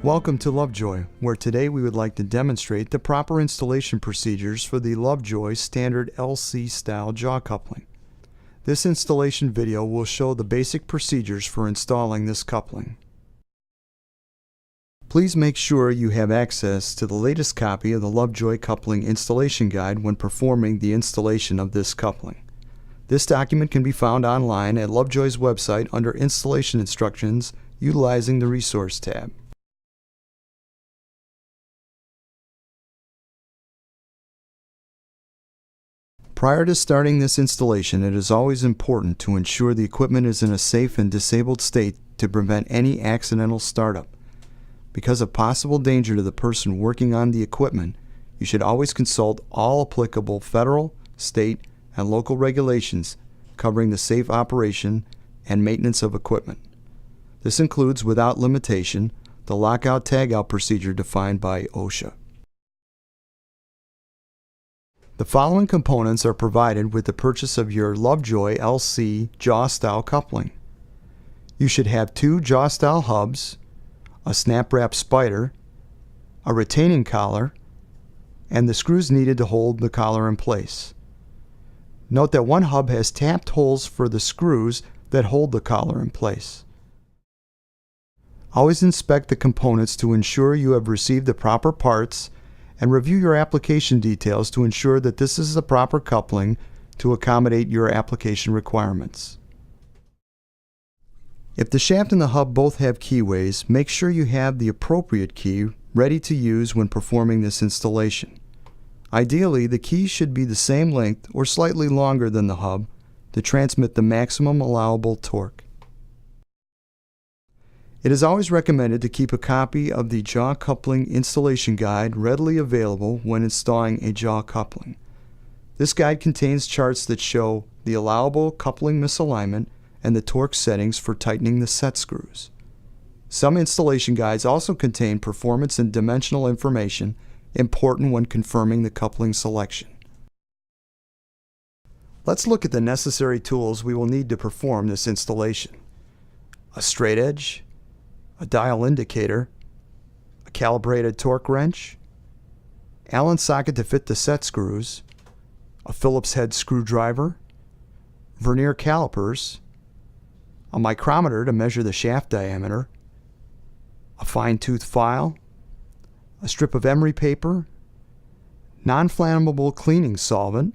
Welcome to Lovejoy, where today we would like to demonstrate the proper installation procedures for the Lovejoy standard LC style jaw coupling. This installation video will show the basic procedures for installing this coupling. Please make sure you have access to the latest copy of the Lovejoy Coupling Installation Guide when performing the installation of this coupling. This document can be found online at Lovejoy's website under Installation Instructions utilizing the Resource tab. Prior to starting this installation, it is always important to ensure the equipment is in a safe and disabled state to prevent any accidental startup. Because of possible danger to the person working on the equipment, you should always consult all applicable federal, state, and local regulations covering the safe operation and maintenance of equipment. This includes, without limitation, the lockout-tagout procedure defined by OSHA. The following components are provided with the purchase of your Lovejoy LC jaw-style coupling. You should have 2 jaw-style hubs, a snap wrap spider, a retaining collar, and the screws needed to hold the collar in place. Note that one hub has tapped holes for the screws that hold the collar in place. Always inspect the components to ensure you have received the proper parts, and review your application details to ensure that this is the proper coupling to accommodate your application requirements. If the shaft and the hub both have keyways, make sure you have the appropriate key ready to use when performing this installation. Ideally, the key should be the same length or slightly longer than the hub to transmit the maximum allowable torque. It is always recommended to keep a copy of the jaw coupling installation guide readily available when installing a jaw coupling. This guide contains charts that show the allowable coupling misalignment and the torque settings for tightening the set screws. Some installation guides also contain performance and dimensional information important when confirming the coupling selection. Let's look at the necessary tools we will need to perform this installation. A straight edge, a dial indicator, a calibrated torque wrench, Allen socket to fit the set screws, a Phillips head screwdriver, vernier calipers, a micrometer to measure the shaft diameter, a fine-tooth file, a strip of emery paper, non-flammable cleaning solvent,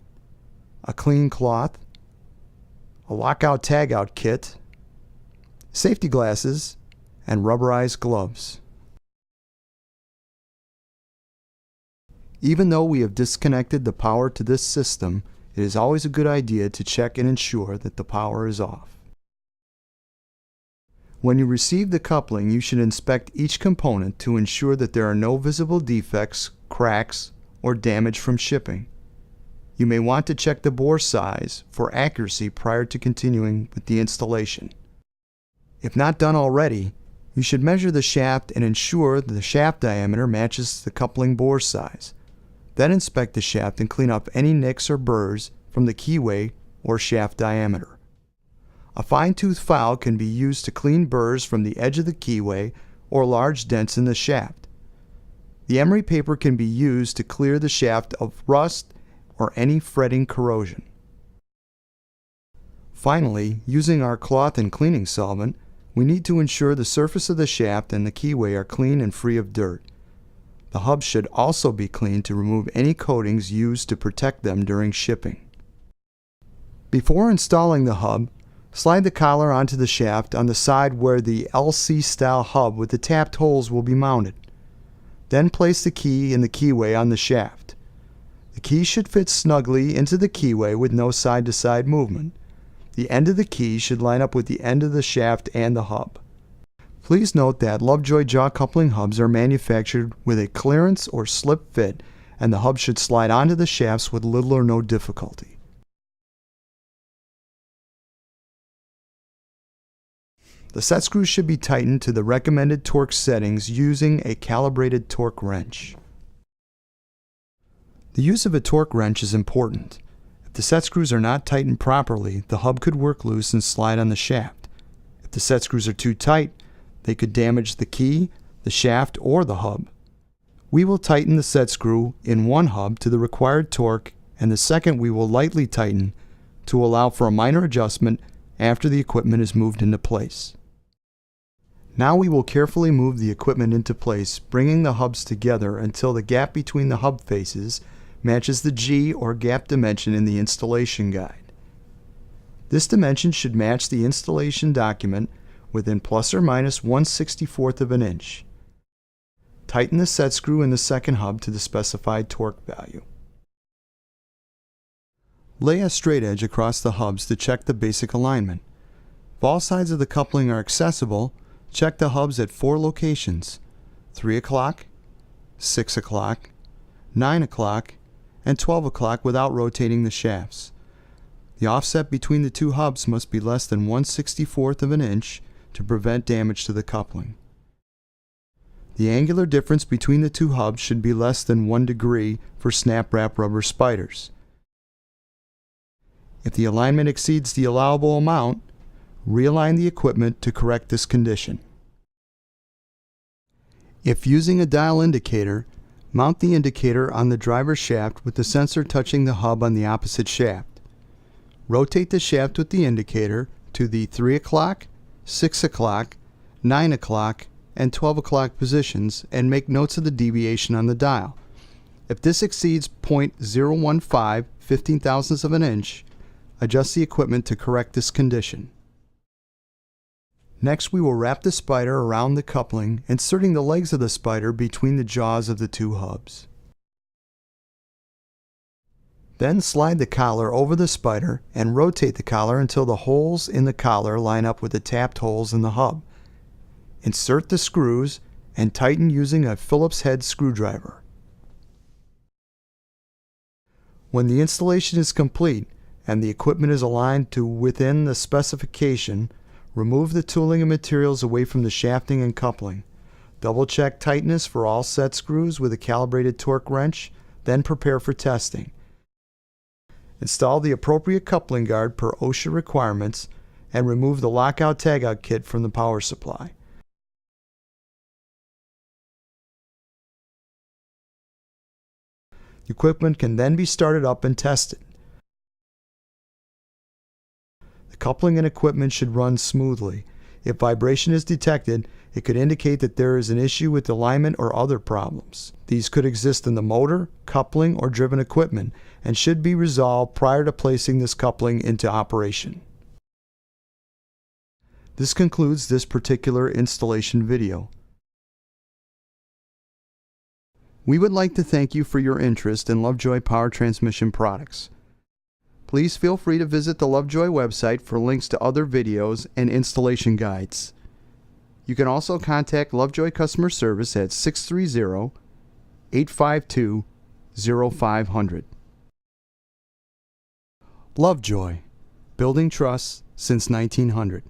a clean cloth, a lockout-tagout kit, safety glasses, and rubberized gloves. Even though we have disconnected the power to this system, it is always a good idea to check and ensure that the power is off. When you receive the coupling, you should inspect each component to ensure that there are no visible defects, cracks, or damage from shipping. You may want to check the bore size for accuracy prior to continuing with the installation. If not done already, you should measure the shaft and ensure that the shaft diameter matches the coupling bore size. Then inspect the shaft and clean up any nicks or burrs from the keyway or shaft diameter. A fine-tooth file can be used to clean burrs from the edge of the keyway or large dents in the shaft. The emery paper can be used to clear the shaft of rust or any fretting corrosion. Finally, using our cloth and cleaning solvent, we need to ensure the surface of the shaft and the keyway are clean and free of dirt. The hub should also be cleaned to remove any coatings used to protect them during shipping. Before installing the hub, slide the collar onto the shaft on the side where the LC style hub with the tapped holes will be mounted. Then place the key in the keyway on the shaft. The key should fit snugly into the keyway with no side-to-side movement. The end of the key should line up with the end of the shaft and the hub. Please note that Lovejoy jaw coupling hubs are manufactured with a clearance or slip fit, and the hub should slide onto the shafts with little or no difficulty. The set screws should be tightened to the recommended torque settings using a calibrated torque wrench. The use of a torque wrench is important. If the set screws are not tightened properly, the hub could work loose and slide on the shaft. If the set screws are too tight, they could damage the key, the shaft, or the hub. We will tighten the set screw in one hub to the required torque, and the second we will lightly tighten to allow for a minor adjustment after the equipment is moved into place. Now we will carefully move the equipment into place, bringing the hubs together until the gap between the hub faces matches the G or gap dimension in the installation guide. This dimension should match the installation document within plus or minus 1/64 of an inch. Tighten the set screw in the second hub to the specified torque value. Lay a straight edge across the hubs to check the basic alignment. If all sides of the coupling are accessible, check the hubs at 4 locations: 3 o'clock, 6 o'clock, 9 o'clock, and 12 o'clock without rotating the shafts. The offset between the two hubs must be less than 1/64 of an inch to prevent damage to the coupling. The angular difference between the two hubs should be less than 1 degree for snap wrap rubber spiders. If the alignment exceeds the allowable amount, realign the equipment to correct this condition. If using a dial indicator, mount the indicator on the driver's shaft with the sensor touching the hub on the opposite shaft. Rotate the shaft with the indicator to the 3 o'clock, 6 o'clock, 9 o'clock, and 12 o'clock positions and make notes of the deviation on the dial. If this exceeds 0.015 15,000ths of an inch, adjust the equipment to correct this condition. Next, we will wrap the spider around the coupling, inserting the legs of the spider between the jaws of the two hubs. Then slide the collar over the spider and rotate the collar until the holes in the collar line up with the tapped holes in the hub. Insert the screws and tighten using a Phillips head screwdriver. When the installation is complete and the equipment is aligned to within the specification, remove the tooling and materials away from the shafting and coupling. Double-check tightness for all set screws with a calibrated torque wrench, then prepare for testing. Install the appropriate coupling guard per OSHA requirements and remove the lockout-tagout kit from the power supply. The equipment can then be started up and tested. The coupling and equipment should run smoothly. If vibration is detected, it could indicate that there is an issue with alignment or other problems. These could exist in the motor, coupling, or driven equipment and should be resolved prior to placing this coupling into operation. This concludes this particular installation video. We would like to thank you for your interest in Lovejoy Power Transmission products. Please feel free to visit the Lovejoy website for links to other videos and installation guides. You can also contact Lovejoy Customer Service at 630-852-0500. Lovejoy, building trust since 1900.